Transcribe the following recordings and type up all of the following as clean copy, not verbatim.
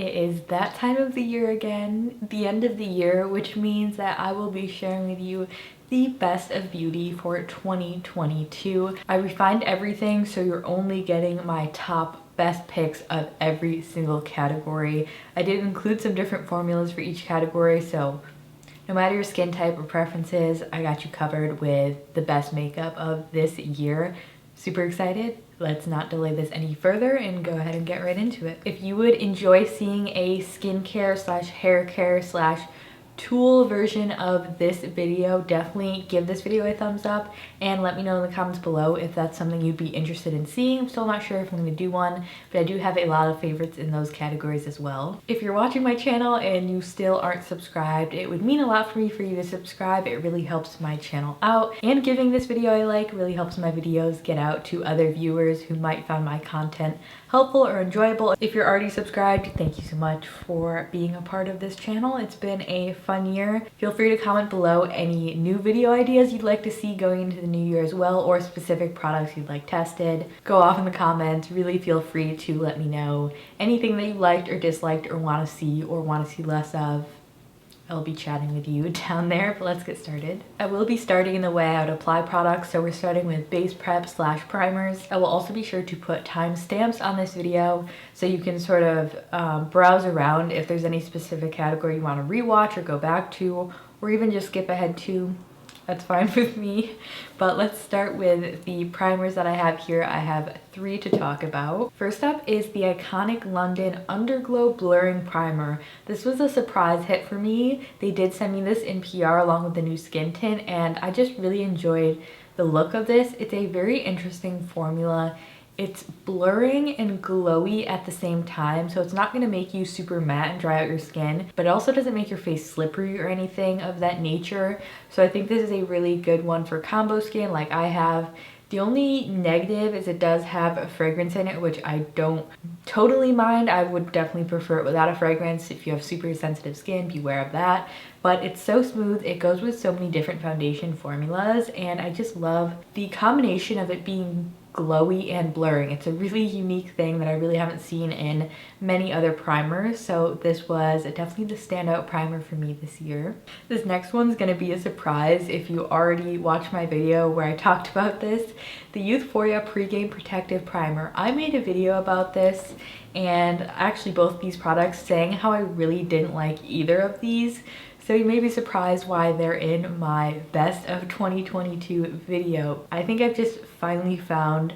It is that time of the year again, the end of the year, which means that I will be sharing with you the best of beauty for 2022. I refined everything, so you're only getting my top best picks of every single category. I did include some different formulas for each category, so no matter your skin type or preferences, I got you covered with the best makeup of this year. Super excited. Let's not delay this any further and go ahead and get right into it. If you would enjoy seeing a skincare slash hair care slash tool version of this video, definitely give this video a thumbs up and let me know in the comments below if that's something you'd be interested in seeing. I'm still not sure if I'm going to do one, but I do have a lot of favorites in those categories as well. If you're watching my channel and you still aren't subscribed, it would mean a lot for me for you to subscribe. It really helps my channel out, and giving this video a like really helps my videos get out to other viewers who might find my content helpful or enjoyable. If you're already subscribed, thank you so much for being a part of this channel. It's been a fun year. Feel free to comment below any new video ideas you'd like to see going into the new year as well, or specific products you'd like tested. Go off in the comments. Really feel free to let me know anything that you liked or disliked or want to see less of. I'll be chatting with you down there, but let's get started. I will be starting in the way I would apply products, so we're starting with base prep slash primers. I will also be sure to put timestamps on this video so you can sort of browse around if there's any specific category you want to rewatch or go back to, or even just skip ahead to. That's fine with me. But let's start with the primers that I have here. I have 3 to talk about. First up is the iconic London Underglow Blurring Primer. This was a surprise hit for me. They did send me this in PR along with the new skin tint, and I just really enjoyed the look of this. It's a very interesting formula. It's blurring and glowy at the same time, so it's not going to make you super matte and dry out your skin, but it also doesn't make your face slippery or anything of that nature. So I think this is a really good one for combo skin like I have. The only negative is it does have a fragrance in it, which I don't totally mind. I would definitely prefer it without a fragrance. If you have super sensitive skin, beware of that. But it's so smooth. It goes with so many different foundation formulas, and I just love the combination of it being glowy and blurring. It's a really unique thing that I really haven't seen in many other primers, so this was definitely the standout primer for me this year. This next one's gonna be a surprise if you already watched my video where I talked about this. The Youthforia Pregame Protective Primer. I made a video about this, and actually both these products, saying how I really didn't like either of these. So you may be surprised why they're in my best of 2022 video. I think I've just finally found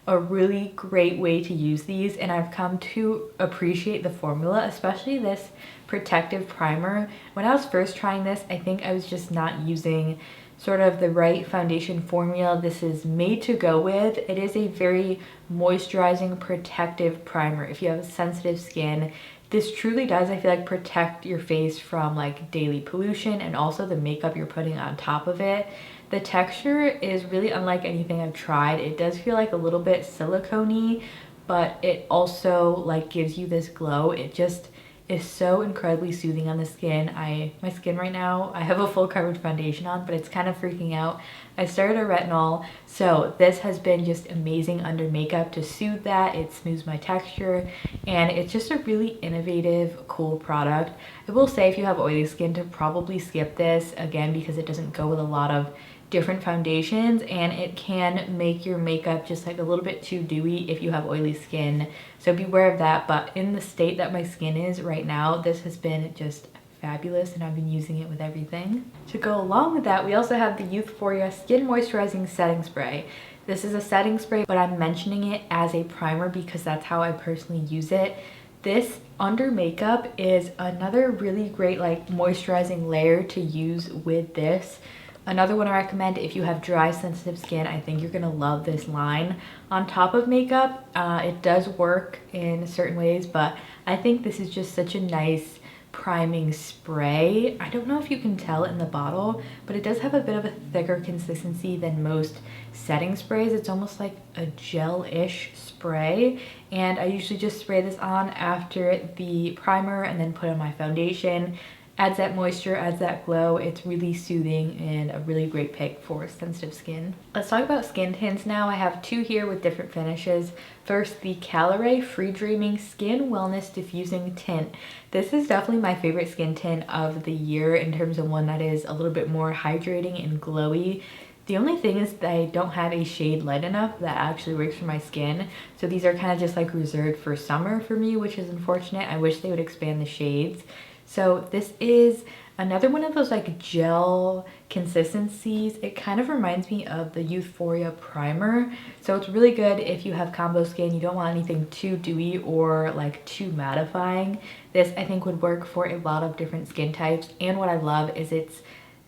a really great way to use these, and I've come to appreciate the formula, especially this protective primer. When I was first trying this, I think I was just not using sort of the right foundation formula this is made to go with. It is a very moisturizing, protective primer. If you have sensitive skin, this truly does, I feel like, protect your face from like daily pollution and also the makeup you're putting on top of it. The texture is really unlike anything I've tried. It does feel like a little bit silicone-y, but it also like gives you this glow. It just is so incredibly soothing on the skin. My skin right now, I have a full coverage foundation on, but it's kind of freaking out. I started a retinol, so this has been just amazing under makeup to soothe that. It smooths my texture, and it's just a really innovative, cool product. I will say if you have oily skin to probably skip this, again, because it doesn't go with a lot of different foundations, and it can make your makeup just like a little bit too dewy if you have oily skin, so beware of that. But in the state that my skin is right now, this has been just fabulous, and I've been using it with everything. To go along with that, we also have the Youthforia Skin Moisturizing Setting Spray. This is a setting spray, but I'm mentioning it as a primer because that's how I personally use it. This under makeup is another really great like moisturizing layer to use with this. Another one I recommend if you have dry, sensitive skin. I think you're gonna love this line. On top of makeup, it does work in certain ways, but I think this is just such a nice priming spray. I don't know if you can tell in the bottle, but it does have a bit of a thicker consistency than most setting sprays. It's almost like a gel-ish spray, and I usually just spray this on after the primer and then put on my foundation. Adds that moisture, adds that glow. It's really soothing and a really great pick for sensitive skin. Let's talk about skin tints now. I have two here with different finishes. First, the Caliray Freedreaming Skin Wellness Diffusing Tint. This is definitely my favorite skin tint of the year in terms of one that is a little bit more hydrating and glowy. The only thing is that I don't have a shade light enough that actually works for my skin. So these are kind of just like reserved for summer for me, which is unfortunate. I wish they would expand the shades. So this is another one of those like gel consistencies. It kind of reminds me of the Youthforia primer. So it's really good if you have combo skin, you don't want anything too dewy or like too mattifying. This I think would work for a lot of different skin types. And what I love is it's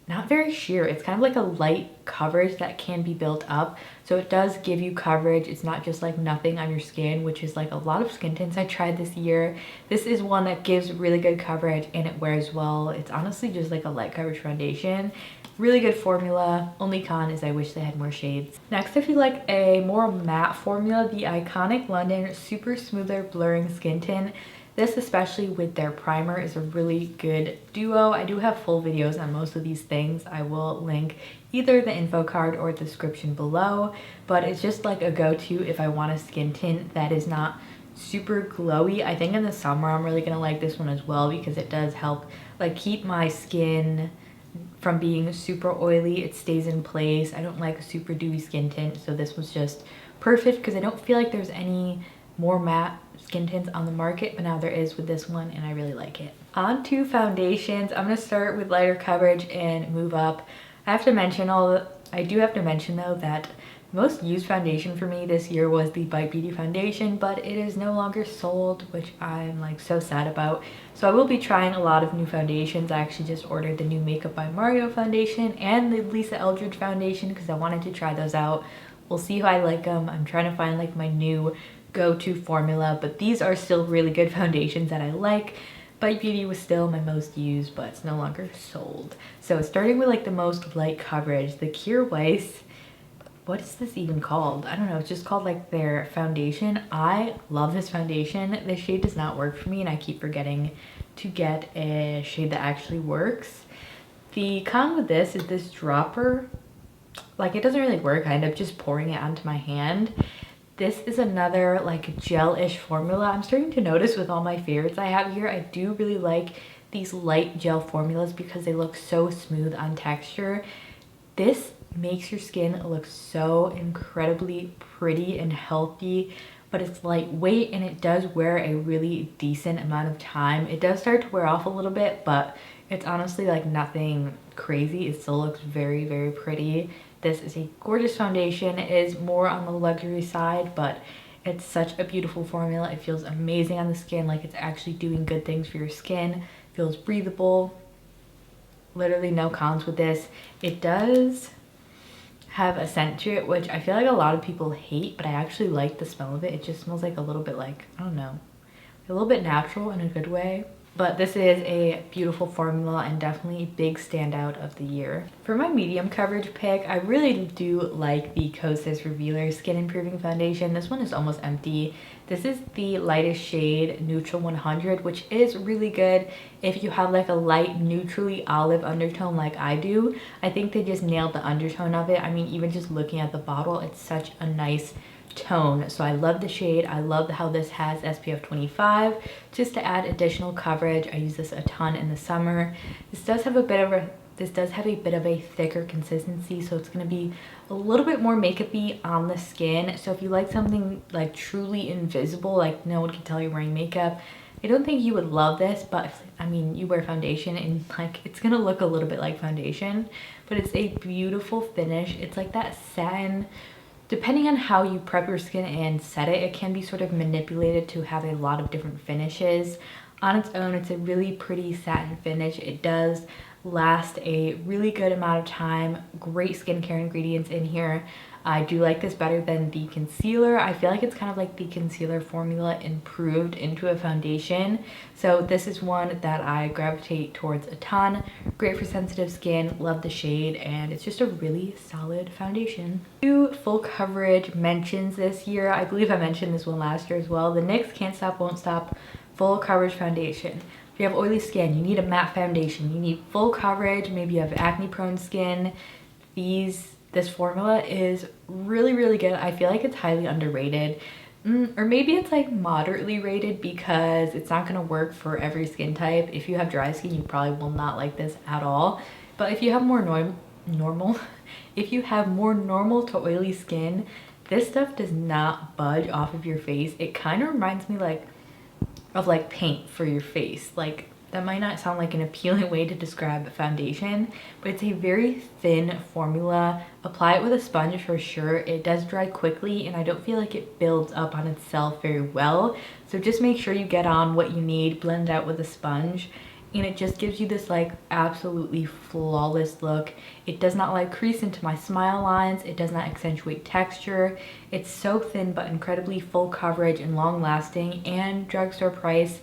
not very sheer. It's kind of like a light coverage that can be built up. So it does give you coverage. It's not just like nothing on your skin, which is like a lot of skin tints I tried this year. This is one that gives really good coverage and it wears well. It's honestly just like a light coverage foundation. Really good formula. Only con is I wish they had more shades. Next, if you like a more matte formula, the Iconic London Super Smoother Blurring Skin Tint. This, especially with their primer, is a really good duo. I do have full videos on most of these things. I will link either the info card or the description below, but it's just like a go-to if I want a skin tint that is not super glowy. I think in the summer I'm really gonna like this one as well because it does help like keep my skin from being super oily. It stays in place. I don't like a super dewy skin tint, so this was just perfect because I don't feel like there's any more matte skin tints on the market, but now there is with this one and I really like it. On to foundations. I'm gonna start with lighter coverage and move up. I do have to mention though that most used foundation for me this year was the Bite Beauty foundation, but it is no longer sold, which I'm like so sad about. So I will be trying a lot of new foundations. I actually just ordered the new Makeup by Mario foundation and the Lisa Eldridge foundation because I wanted to try those out. We'll see how I like them. I'm trying to find like my new go-to formula, but these are still really good foundations that I like. Bite Beauty was still my most used, but it's no longer sold. So starting with like the most light coverage, the Kjaer Weis, what is this even called? I don't know, it's just called like their foundation. I love this foundation. The shade does not work for me and I keep forgetting to get a shade that actually works. The con with this is this dropper, like it doesn't really work. I end up just pouring it onto my hand. This is another like gel-ish formula. I'm starting to notice with all my favorites I have here, I do really like these light gel formulas because they look so smooth on texture. This makes your skin look so incredibly pretty and healthy, but it's lightweight and it does wear a really decent amount of time. It does start to wear off a little bit, but it's honestly like nothing crazy. It still looks very, very pretty. This is a gorgeous foundation. It is more on the luxury side, but it's such a beautiful formula. It feels amazing on the skin, like it's actually doing good things for your skin. It feels breathable. Literally no cons with this. It does have a scent to it, which I feel like a lot of people hate, but I actually like the smell of it. It just smells like a little bit like, I don't know, a little bit natural in a good way. But this is a beautiful formula and definitely a big standout of the year. For my medium coverage pick, I really do like the Kosas Revealer Skin Improving Foundation. This one is almost empty. This is the lightest shade, Neutral 100, which is really good if you have like a light neutrally olive undertone like I do. I think they just nailed the undertone of it. I mean, even just looking at the bottle, it's such a nice tone. So I love the shade. I love how this has SPF 25 just to add additional coverage. I use this a ton in the summer. This does have a bit of a thicker consistency, so it's going to be a little bit more makeup-y on the skin. So if you like something like truly invisible, like no one can tell you're wearing makeup, I don't think you would love this, but I mean, you wear foundation and like it's gonna look a little bit like foundation, but it's a beautiful finish. It's like that satin. Depending on how you prep your skin and set it, it can be sort of manipulated to have a lot of different finishes. On its own, it's a really pretty satin finish. It does last a really good amount of time. Great skincare ingredients in here. I do like this better than the concealer. I feel like it's kind of like the concealer formula improved into a foundation. So this is one that I gravitate towards a ton. Great for sensitive skin, love the shade, and it's just a really solid foundation. Two full coverage mentions this year. I believe I mentioned this one last year as well. The NYX Can't Stop Won't Stop Full Coverage Foundation. If you have oily skin, you need a matte foundation. You need full coverage. Maybe you have acne prone skin. This formula is really, really good. I feel like it's highly underrated. Or maybe it's like moderately rated because it's not gonna work for every skin type. If you have dry skin, you probably will not like this at all. But if you have more normal, if you have more normal to oily skin, this stuff does not budge off of your face. It kind of reminds me of like paint for your face. Like, that might not sound like an appealing way to describe a foundation, but it's a very thin formula. Apply it with a sponge for sure. It does dry quickly and I don't feel like it builds up on itself very well. So just make sure you get on what you need, blend it out with a sponge, and it just gives you this like absolutely flawless look. It does not like crease into my smile lines. It does not accentuate texture. It's so thin but incredibly full coverage and long lasting, and drugstore price.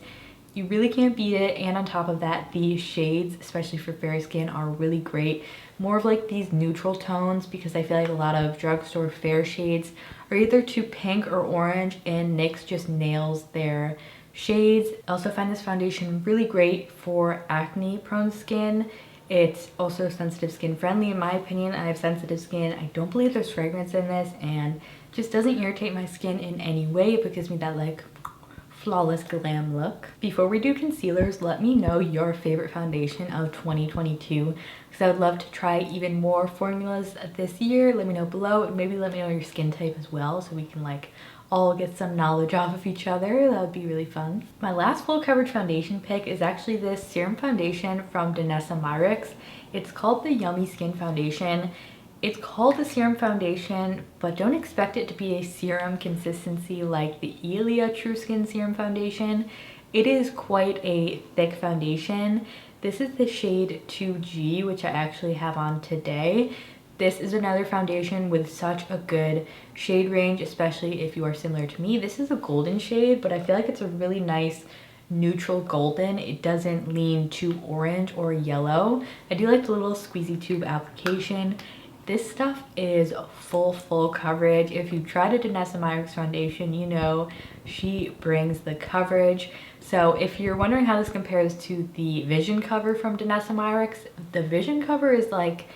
You really can't beat it. And on top of that, the shades, especially for fair skin, are really great. More of like these neutral tones, because I feel like a lot of drugstore fair shades are either too pink or orange, and NYX just nails their shades. I also find this foundation really great for acne prone skin. It's also sensitive skin friendly in my opinion. I have sensitive skin. I don't believe there's fragrance in this, and just doesn't irritate my skin in any way, but gives me that like flawless glam look. Before we do concealers, let me know your favorite foundation of 2022, because I would love to try even more formulas this year. Let me know below, and maybe let me know your skin type as well, so we can like all get some knowledge off of each other. That would be really fun. My last full coverage foundation pick is actually this serum foundation from Danessa Myricks. It's called the Yummy Skin Foundation. It's called a serum foundation, but don't expect it to be a serum consistency like the e.l.f. True Skin Serum Foundation. It is quite a thick foundation. This is the shade 2G, which I actually have on today. This is another foundation with such a good shade range, especially if you are similar to me. This is a golden shade, but I feel like it's a really nice neutral golden. It doesn't lean too orange or yellow. I do like the little squeezy tube application. This stuff is full coverage. If you've tried a Danessa Myricks foundation, you know she brings the coverage. So if you're wondering how this compares to the Vision cover from Danessa Myricks, the Vision cover is like,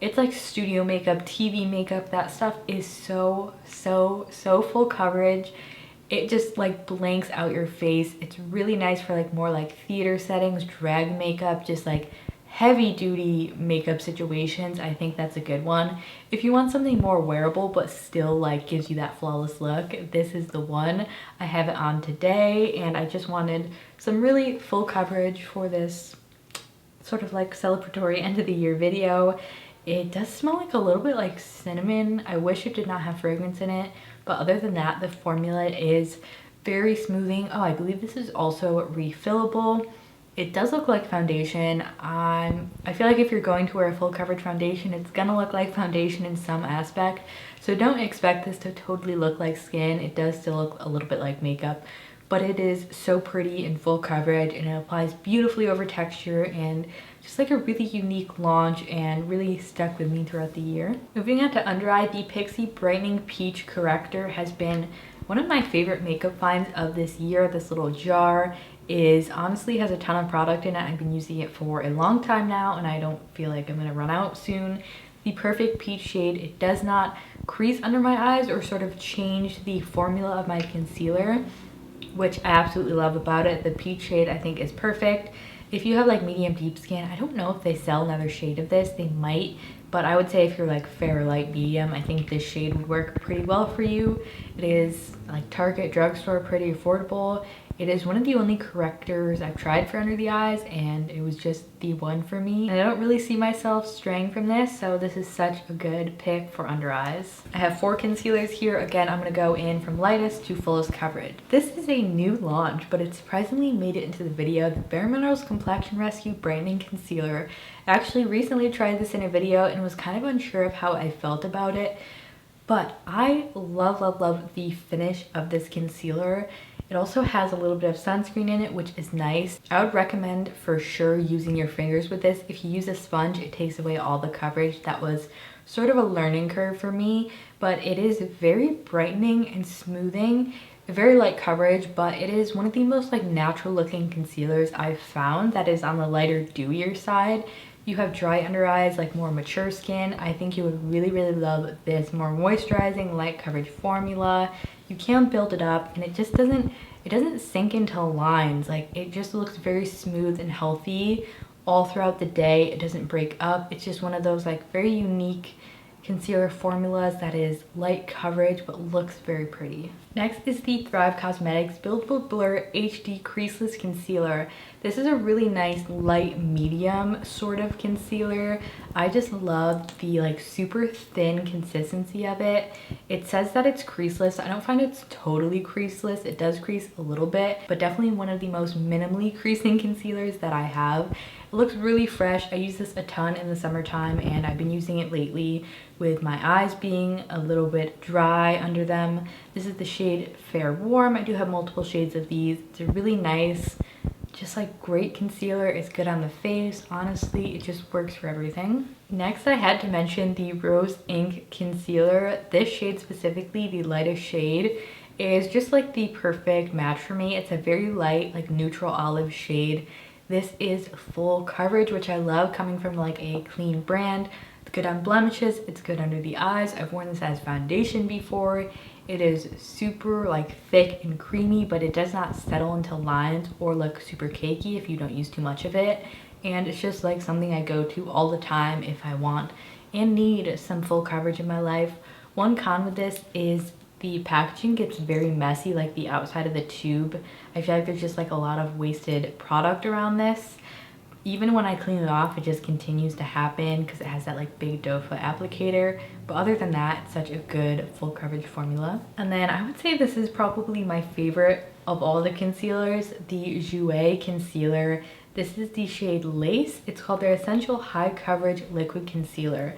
it's like studio makeup, TV makeup. That stuff is so full coverage. It just like blanks out your face. It's really nice for like more like theater settings, drag makeup, just like heavy duty makeup situations. I think that's a good one. If you want something more wearable but still like gives you that flawless look, this is the one. I have it on today, and I just wanted some really full coverage for this sort of like celebratory end of the year video. It does smell like a little bit like cinnamon. I wish it did not have fragrance in it, but other than that, the formula is very smoothing. Oh, I believe this is also refillable. It does look like foundation. I feel like if you're going to wear a full coverage foundation, it's gonna look like foundation in some aspect. So don't expect this to totally look like skin. It does still look a little bit like makeup, but it is so pretty in full coverage, and it applies beautifully over texture, and just like a really unique launch, and really stuck with me throughout the year. Moving on to under eye, the Pixi Brightening Peach Corrector has been one of my favorite makeup finds of this year. This little jar honestly has a ton of product in it. I've been using it for a long time now, and I don't feel like I'm gonna run out soon. The perfect peach shade. It does not crease under my eyes or sort of change the formula of my concealer, which I absolutely love about it. The peach shade I think is perfect. If you have like medium deep skin, I don't know if they sell another shade of this. They might, but I would say if you're like fair light medium, I think this shade would work pretty well for you. It is like Target drugstore, pretty affordable. It is one of the only correctors I've tried for under the eyes, and it was just the one for me. And I don't really see myself straying from this, so this is such a good pick for under eyes. I have 4 concealers here. Again, I'm gonna go in from lightest to fullest coverage. This is a new launch, but it surprisingly made it into the video. The Bareminerals Complexion Rescue Brightening Concealer. I actually recently tried this in a video and was kind of unsure of how I felt about it, but I love the finish of this concealer. It also has a little bit of sunscreen in it, which is nice. I would recommend for sure using your fingers with this. If you use a sponge, it takes away all the coverage. That was sort of a learning curve for me, but it is very brightening and smoothing. very light coverage, but it is one of the most like natural looking concealers I've found that is on the lighter, dewier side. You have dry under eyes, like more mature skin, I think you would really, really love this more moisturizing light coverage formula. You can build it up and it just doesn't sink into lines. Like, it just looks very smooth and healthy all throughout the day. It doesn't break up. It's just one of those like very unique concealer formulas that is light coverage but looks very pretty. Next is the Thrive Cosmetics Buildable Blur HD Creaseless Concealer. This is a really nice light medium sort of concealer. I just love the like super thin consistency of it. It says that it's creaseless. I don't find it's totally creaseless. It does crease a little bit, but definitely one of the most minimally creasing concealers that I have. It looks really fresh. I use this a ton in the summertime and I've been using it lately with my eyes being a little bit dry under them. This is the shade Fair Warm. I do have multiple shades of these. It's a really nice, just like great concealer. It's good on the face. Honestly, it just works for everything. Next, I had to mention the Rose Ink Concealer. This shade specifically, the lightest shade, is just like the perfect match for me. It's a very light, like neutral olive shade. This is full coverage, which I love coming from like a clean brand. It's good on blemishes, it's good under the eyes. I've worn this as foundation before. It is super like thick and creamy, but it does not settle into lines or look super cakey if you don't use too much of it. And it's just like something I go to all the time if I want and need some full coverage in my life. One con with this is the packaging gets very messy, like the outside of the tube. I feel like there's just like a lot of wasted product around this. Even when I clean it off, it just continues to happen because it has that like big doe foot applicator. But other than that, it's such a good full coverage formula. And then I would say this is probably my favorite of all the concealers, the Jouer concealer. This is the shade Lace. It's called their Essential High Coverage Liquid Concealer.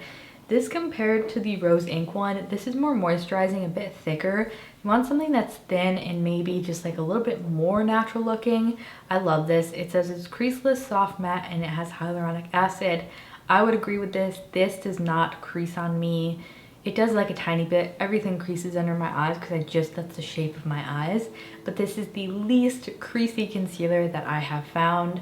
This compared to the Rose Ink one, this is more moisturizing, a bit thicker. You want something that's thin and maybe just like a little bit more natural looking. I love this. It says it's creaseless, soft matte, and it has hyaluronic acid. I would agree with this. This does not crease on me. It does like a tiny bit. Everything creases under my eyes because that's the shape of my eyes. But this is the least creasy concealer that I have found.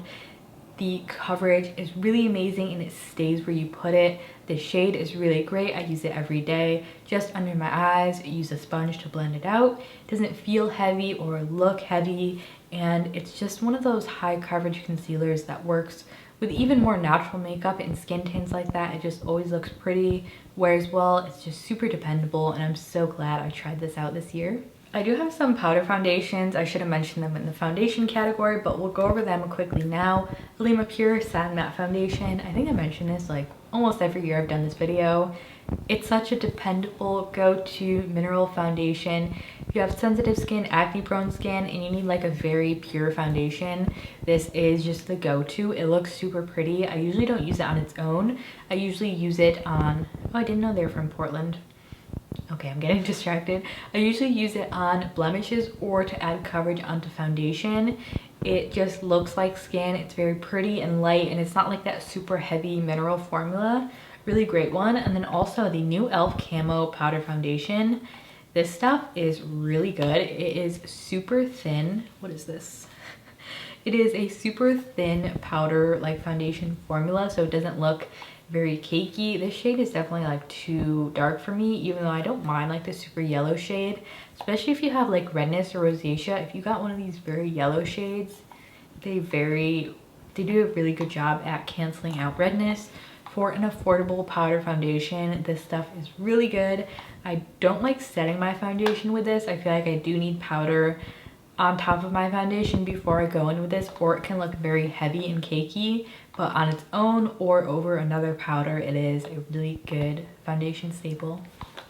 The coverage is really amazing and it stays where you put it. The shade is really great. I use it every day just under my eyes. I use a sponge to blend it out. It doesn't feel heavy or look heavy, and it's just one of those high coverage concealers that works with even more natural makeup and skin tones like that. It just always looks pretty, wears well. It's just super dependable, and I'm so glad I tried this out this year. I do have some powder foundations. I should have mentioned them in the foundation category, but we'll go over them quickly now. Alima Pure Satin Matte Foundation. I think I mentioned this like almost every year I've done this video. It's such a dependable go-to mineral foundation. If you have sensitive skin, acne-prone skin, and you need like a very pure foundation, this is just the go-to. It looks super pretty. I usually don't use it on its own. I usually use it on... Oh, I didn't know they were from Portland. Okay, I'm getting distracted. I usually use it on blemishes or to add coverage onto foundation. It just looks like skin. It's very pretty and light, and it's not like that super heavy mineral formula. Really great one. And then also the new e.l.f. Camo Powder Foundation. This stuff is really good. It is super thin. What is this? It is a super thin powder like foundation formula, so it doesn't look very cakey. This shade is definitely like too dark for me, even though I don't mind like the super yellow shade, especially if you have like redness or rosacea. If you got one of these very yellow shades, they do a really good job at canceling out redness. For an affordable powder foundation, this stuff is really good. I don't like setting my foundation with this. I feel like I do need powder on top of my foundation before I go in with this, or it can look very heavy and cakey. But on its own or over another powder, it is a really good foundation staple.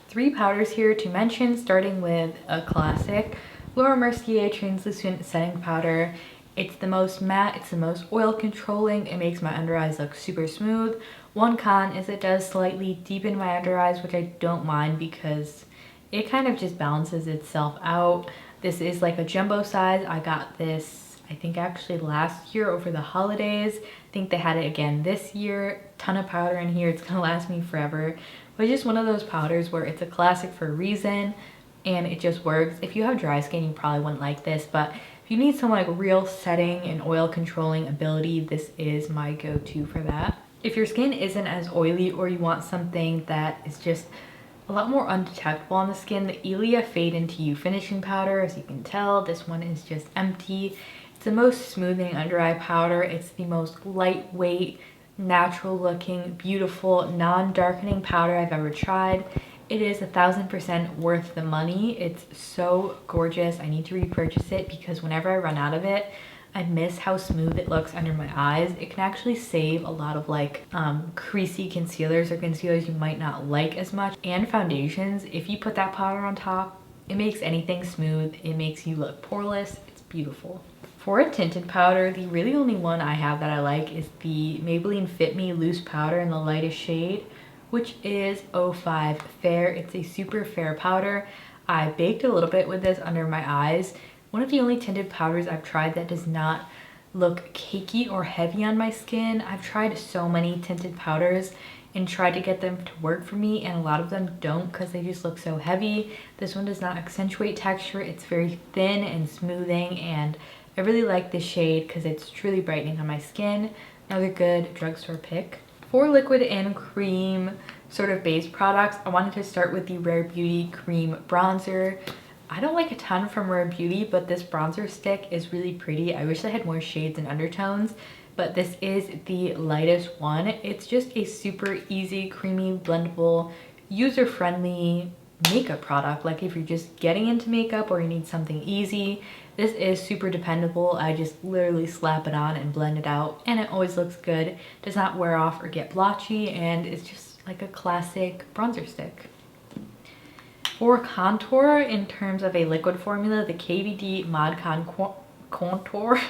3 powders here to mention, starting with a classic, Laura Mercier Translucent Setting Powder. It's the most matte, it's the most oil controlling, it makes my under eyes look super smooth. One con is it does slightly deepen my under eyes, which I don't mind because it kind of just balances itself out. This is like a jumbo size. I got this, I think actually last year over the holidays. I think they had it again this year. Ton of powder in here. It's gonna last me forever. But it's just one of those powders where it's a classic for a reason. and it just works. If you have dry skin, you probably wouldn't like this, but if you need some like real setting and oil controlling ability, this is my go-to for that. If your skin isn't as oily or you want something that is just a lot more undetectable on the skin, the e.l.f. Fade Into You finishing powder, as you can tell, this one is just empty. It's the most smoothing under eye powder. It's the most lightweight, natural looking, beautiful, non-darkening powder I've ever tried. It is 1000% worth the money. It's so gorgeous. I need to repurchase it because whenever I run out of it, I miss how smooth it looks under my eyes. It can actually save a lot of like creasy concealers or concealers you might not like as much, and foundations. If you put that powder on top, it makes anything smooth. It makes you look poreless. It's beautiful. For a tinted powder, the really only one I have that I like is the Maybelline Fit Me Loose Powder in the lightest shade, which is 05 Fair. It's a super fair powder. I baked a little bit with this under my eyes. One of the only tinted powders I've tried that does not look cakey or heavy on my skin. I've tried so many tinted powders and tried to get them to work for me, and a lot of them don't because they just look so heavy. This one does not accentuate texture. It's very thin and smoothing, and I really like this shade because it's truly brightening on my skin. Another good drugstore pick. For liquid and cream sort of base products, I wanted to start with the Rare Beauty Cream Bronzer. I don't like a ton from Rare Beauty, but this bronzer stick is really pretty. I wish I had more shades and undertones, but this is the lightest one. It's just a super easy, creamy, blendable, user-friendly makeup product. Like if you're just getting into makeup or you need something easy, this is super dependable. I just literally slap it on and blend it out, and it always looks good. Does not wear off or get blotchy, and it's just like a classic bronzer stick. For contour, in terms of a liquid formula, the KVD Mod Contour,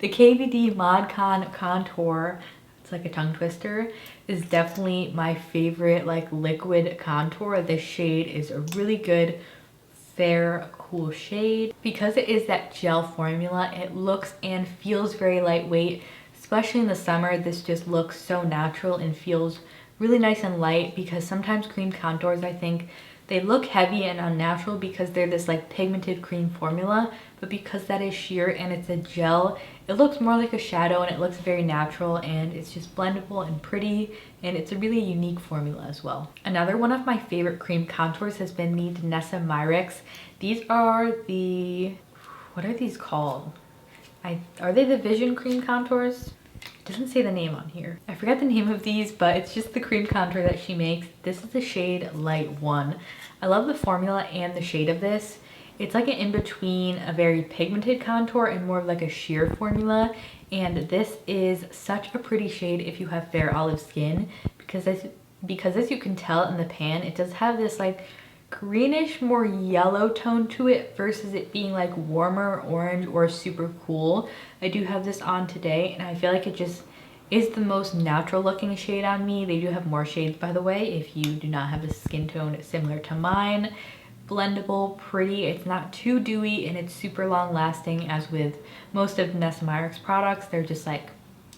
the KVD Mod Contour, it's like a tongue twister, is definitely my favorite like liquid contour. This shade is a really good, fair, cool shade. Because it is that gel formula, it looks and feels very lightweight, especially in the summer. This just looks so natural and feels really nice and light, because sometimes cream contours, I think, they look heavy and unnatural because they're this like pigmented cream formula, but because that is sheer and it's a gel, it looks more like a shadow and it looks very natural, and it's just blendable and pretty, and it's a really unique formula as well. Another one of my favorite cream contours has been the Danessa Myricks. These are the, what are these called? Are they the Vision Cream Contours? It doesn't say the name on here. I forgot the name of these, but it's just the cream contour that she makes. This is the shade Light 1. I love the formula and the shade of this. It's like an in-between a very pigmented contour and more of like a sheer formula. And this is such a pretty shade if you have fair olive skin, because as you can tell in the pan, it does have this like greenish, more yellow tone to it versus it being like warmer orange or super cool. I do have this on today, and I feel like it just is the most natural looking shade on me. They do have more shades, by the way, if you do not have a skin tone similar to mine. Blendable, pretty, it's not too dewy, and it's super long lasting. As with most of Danessa Myricks products, they're just like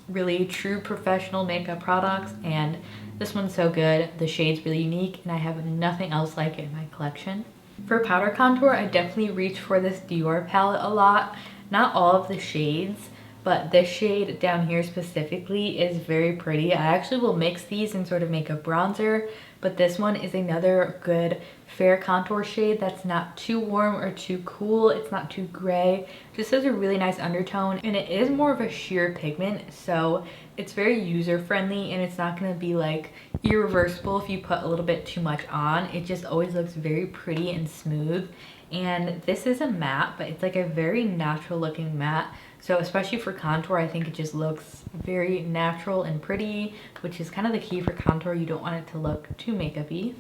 really true professional makeup products, and this one's so good. The shade's really unique, and I have nothing else like it in my collection. For powder contour, I definitely reach for this Jouer palette a lot. Not all of the shades, but this shade down here specifically is very pretty. I actually will mix these and sort of make a bronzer, but this one is another good fair contour shade that's not too warm or too cool. It's not too gray. Just has a really nice undertone, and it is more of a sheer pigment, so it's very user friendly, and it's not going to be like irreversible if you put a little bit too much on. It just always looks very pretty and smooth. And this is a matte, but it's like a very natural looking matte, so especially for contour, I think it just looks very natural and pretty, which is kind of the key for contour. You don't want it to look too makeup-y.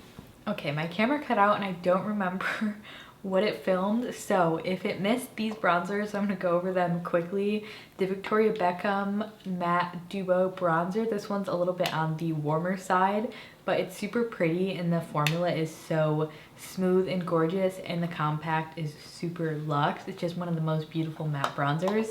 Okay, my camera cut out and I don't remember what it filmed, so if it missed these bronzers, I'm gonna go over them quickly. The Victoria Beckham Matte Duo Bronzer. This one's a little bit on the warmer side, but it's super pretty, and the formula is so smooth and gorgeous, and the compact is super luxe. It's just one of the most beautiful matte bronzers.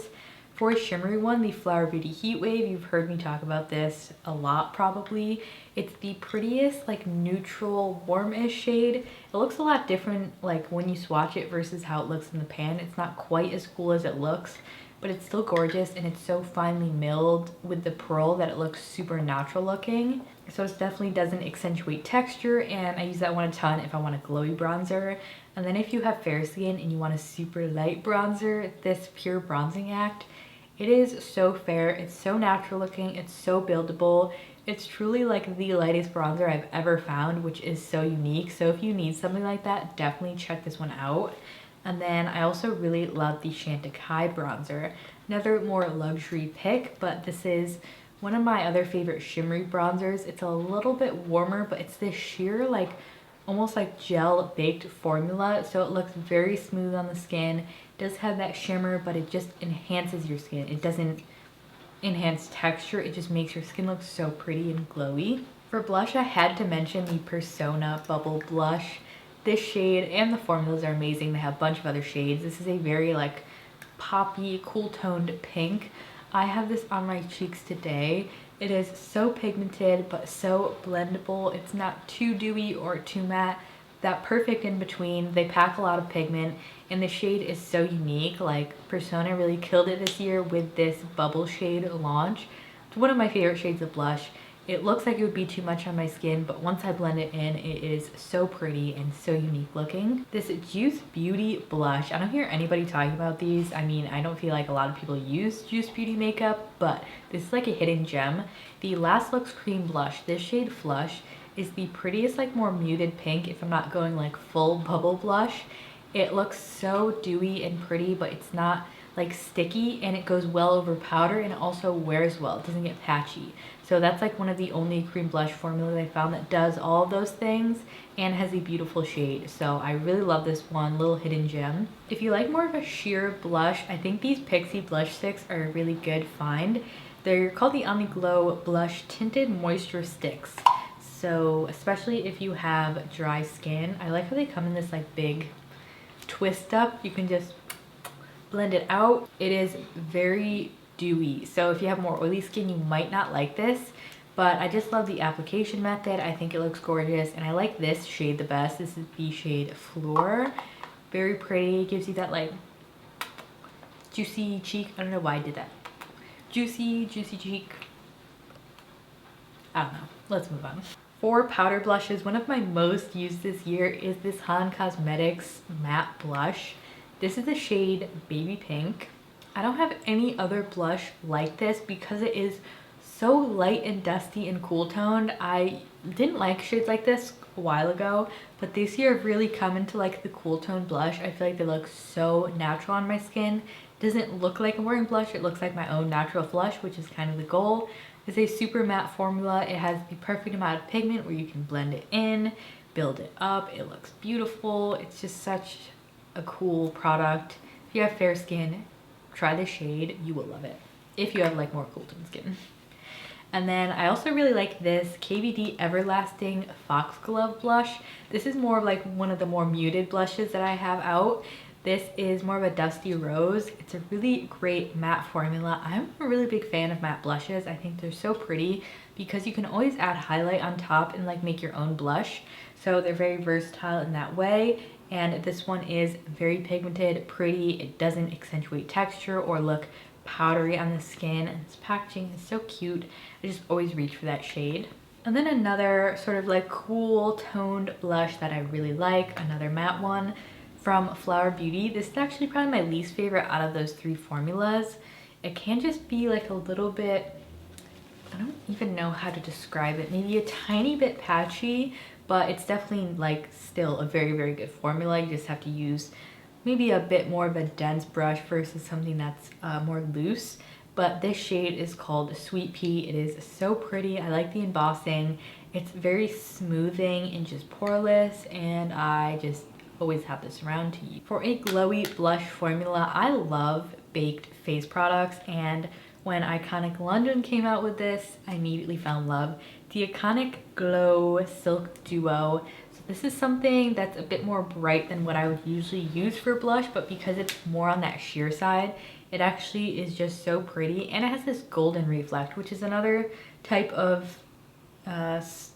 For a shimmery one, the Flower Beauty Heat Wave, you've heard me talk about this a lot probably. It's the prettiest like neutral warmish shade. It looks a lot different like when you swatch it versus how it looks in the pan. It's not quite as cool as it looks, but it's still gorgeous, and it's so finely milled with the pearl that it looks super natural looking. So it definitely doesn't accentuate texture, and I use that one a ton if I want a glowy bronzer. And then if you have fair skin and you want a super light bronzer, this Pure Bronzing Act, it is so fair, it's so natural looking, it's so buildable. It's truly like the lightest bronzer I've ever found, which is so unique. So if you need something like that, definitely check this one out. And then I also really love the Chantecaille bronzer. Another more luxury pick, but this is one of my other favorite shimmery bronzers. It's a little bit warmer, but it's this sheer like almost like gel baked formula, so it looks very smooth on the skin. It does have that shimmer, but it just enhances your skin. It doesn't enhance texture, it just makes your skin look so pretty and glowy. For blush, I had to mention the Persona Bubble Blush. This shade and the formulas are amazing. They have a bunch of other shades. This is a very like poppy, cool toned pink. I have this on my cheeks today. It is so pigmented but so blendable. It's not too dewy or too matte. That perfect in between. They pack a lot of pigment, and the shade is so unique. Like Persona really killed it this year with this bubble shade launch. It's one of my favorite shades of blush. It looks like it would be too much on my skin, but once I blend it in, it is so pretty and so unique looking. This Juice Beauty blush, I don't hear anybody talking about these. I mean, I don't feel like a lot of people use Juice Beauty makeup, but this is like a hidden gem. The Last Looks Cream Blush, this shade Flush, is the prettiest, like more muted pink if I'm not going like full bubble blush. It looks so dewy and pretty, but it's not like sticky, and it goes well over powder, and it also wears well. It doesn't get patchy. So that's like one of the only cream blush formulas I found that does all of those things and has a beautiful shade. So I really love this one, little hidden gem. If you like more of a sheer blush, I think these Pixi blush sticks are a really good find. They're called the Underglow Blush Tinted Moisture Sticks. So especially if you have dry skin, I like how they come in this like big twist up. You can just blend it out. It is very dewy, so if you have more oily skin, you might not like this, but I just love the application method. I think it looks gorgeous, and I like this shade the best. This is the shade Floor. Very pretty, gives you that like juicy cheek. I don't know why I did that. Juicy cheek. I don't know. Let's move on. For powder blushes, one of my most used this year is this Han Cosmetics matte blush. This is the shade Baby Pink. I don't have any other blush like this because it is so light and dusty and cool toned. I didn't like shades like this a while ago, but this year I've really come into like the cool tone blush. I feel like they look so natural on my skin. It doesn't look like I'm wearing blush, it looks like my own natural flush, which is kind of the goal. It's a super matte formula. It has the perfect amount of pigment where you can blend it in, build it up. It looks beautiful. It's just such a cool product. If you have fair skin, try this shade, you will love it. If you have like more cool tone skin. And then I also really like this KVD Everlasting Foxglove blush. This is more of like one of the more muted blushes that I have out. This is more of a dusty rose. It's a really great matte formula. I'm a really big fan of matte blushes. I think they're so pretty because you can always add highlight on top and like make your own blush. So they're very versatile in that way. And this one is very pigmented, pretty. It doesn't accentuate texture or look powdery on the skin, and its packaging is so cute. I just always reach for that shade. And then another sort of like cool toned blush that I really like, another matte one from Flower Beauty. This is actually probably my least favorite out of those three formulas. It can just be like a little bit, I don't even know how to describe it, maybe a tiny bit patchy, but it's definitely like still a very, very good formula. You just have to use maybe a bit more of a dense brush versus something that's more loose. But this shade is called Sweet Pea. It is so pretty. I like the embossing. It's very smoothing and just poreless, and I just always have this around to use. For a glowy blush formula, I love baked face products, and when Iconic London came out with this, I immediately found love. The Iconic Glow Silk Duo. So this is something that's a bit more bright than what I would usually use for blush, but because it's more on that sheer side, It actually is just so pretty, and it has this golden reflect, which is another type of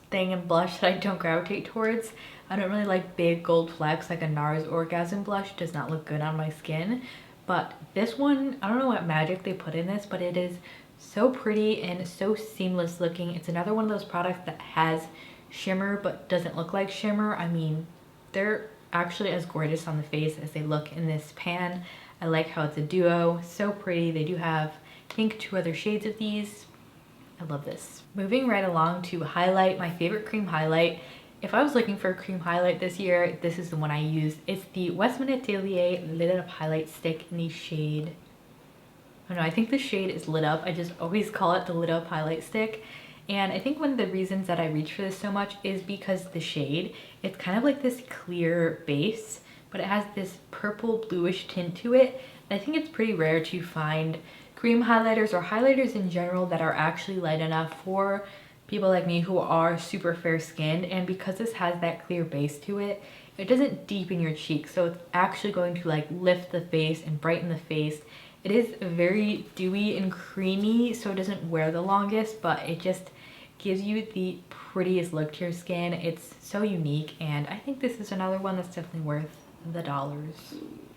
thing in blush that I don't gravitate towards. I don't really like big gold flecks like a NARS Orgasm blush. It does not look good on my skin. But this one, I don't know what magic they put in this, but it is so pretty and so seamless looking. It's another one of those products that has shimmer but doesn't look like shimmer. I mean, they're actually as gorgeous on the face as they look in this pan. I like how it's a duo, so pretty. They do have, I think, 2 other shades of these. I love this. Moving right along to highlight, my favorite cream highlight. If I was looking for a cream highlight this year, this is the one I used. It's the Westman Atelier Lit Up Highlight Stick in the shade, oh no, I think the shade is Lit Up. I just always call it the Lit Up Highlight Stick. And I think one of the reasons that I reach for this so much is because the shade, it's kind of like this clear base, but it has this purple bluish tint to it. And I think it's pretty rare to find cream highlighters or highlighters in general that are actually light enough for people like me who are super fair skinned. And because this has that clear base to it, it doesn't deepen your cheeks, so it's actually going to like lift the face and brighten the face. It is very dewy and creamy, so it doesn't wear the longest, but it just gives you the prettiest look to your skin. It's so unique, and I think this is another one that's definitely worth the dollars.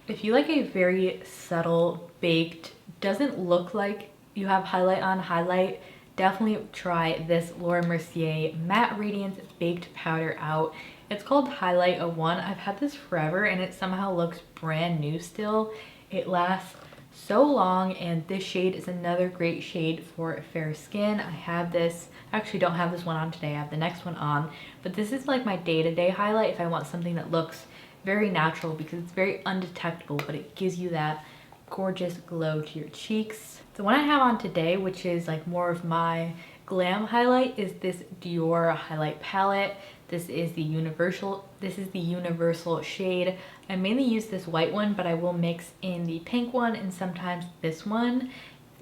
If you like a very subtle, baked, doesn't look like you have highlight on highlight, definitely try this Laura Mercier Matte Radiance Baked Powder out. It's called Highlight 01. I've had this forever and it somehow looks brand new still. It lasts so long, and this shade is another great shade for fair skin. I have this, I actually don't have this one on today, I have the next one on, but this is like my day-to-day highlight if I want something that looks very natural, because it's very undetectable, but it gives you that gorgeous glow to your cheeks. The one I have on today, which is like more of my glam highlight, is this Dior highlight palette. This is the universal shade. I mainly use this white one, but I will mix in the pink one and sometimes this one.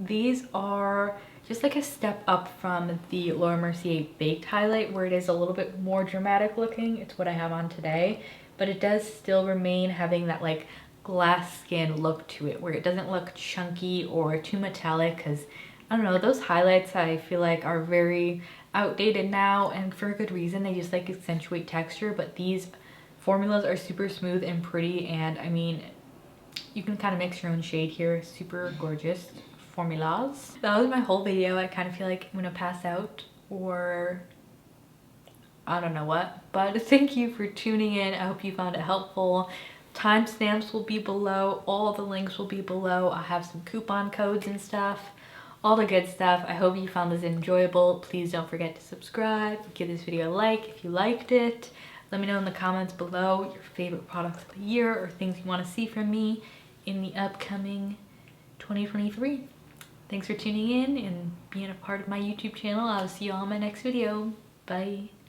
These are just like a step up from the Laura Mercier Baked highlight, where it is a little bit more dramatic looking. It's what I have on today, but it does still remain having that like glass skin look to it, where it doesn't look chunky or too metallic, because I don't know, those highlights I feel like are very outdated now, and for a good reason. They just like accentuate texture, but these formulas are super smooth and pretty, and I mean, you can kind of mix your own shade here. Super gorgeous formulas. That was my whole video. I kind of feel like I'm gonna pass out, or I don't know what, but thank you for tuning in. I hope you found it helpful. Timestamps will be below, all the links will be below. I have some coupon codes and stuff, all the good stuff. I hope you found this enjoyable. Please don't forget to subscribe, give this video a like if you liked it. Let me know in the comments below your favorite products of the year or things you want to see from me in the upcoming 2023. Thanks for tuning in and being a part of my YouTube channel. I'll see you all in my next video. Bye.